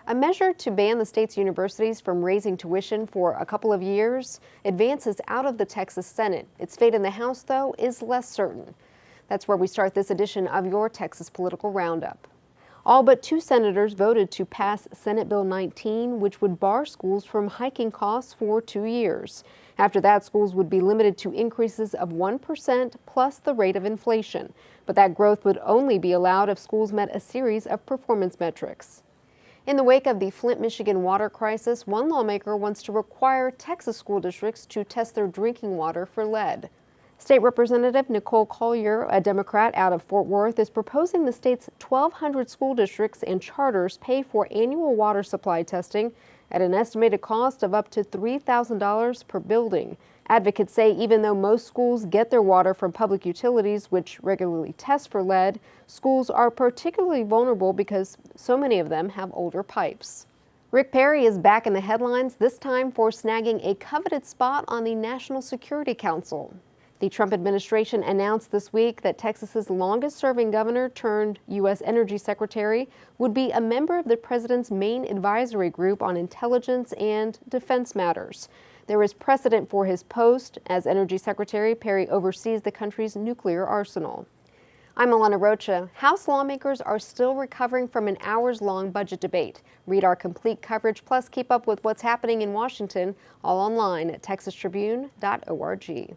A measure to ban the state's universities from raising tuition for a couple of years advances out of the Texas Senate. Its fate in the House, though, is less certain. That's where we start this edition of your Texas Political Roundup. All but 2 senators voted to pass Senate Bill 19, which would bar schools from hiking costs for 2 years. After that, schools would be limited to increases of 1% plus the rate of inflation. But that growth would only be allowed if schools met a series of performance metrics. In the wake of the Flint, Michigan water crisis, one lawmaker wants to require Texas school districts to test their drinking water for lead. State Representative Nicole Collier, a Democrat out of Fort Worth, is proposing the state's 1,200 school districts and charters pay for annual water supply testing at an estimated cost of up to $3,000 per building. Advocates say even though most schools get their water from public utilities, which regularly test for lead, schools are particularly vulnerable because so many of them have older pipes. Rick Perry is back in the headlines, this time for snagging a coveted spot on the National Security Council. The Trump administration announced this week that Texas's longest-serving governor turned U.S. Energy Secretary would be a member of the president's main advisory group on intelligence and defense matters. There is precedent for his post. As Energy Secretary, Perry oversees the country's nuclear arsenal. I'm Alana Rocha. House lawmakers are still recovering from an hours-long budget debate. Read our complete coverage, plus keep up with what's happening in Washington, all online at texastribune.org.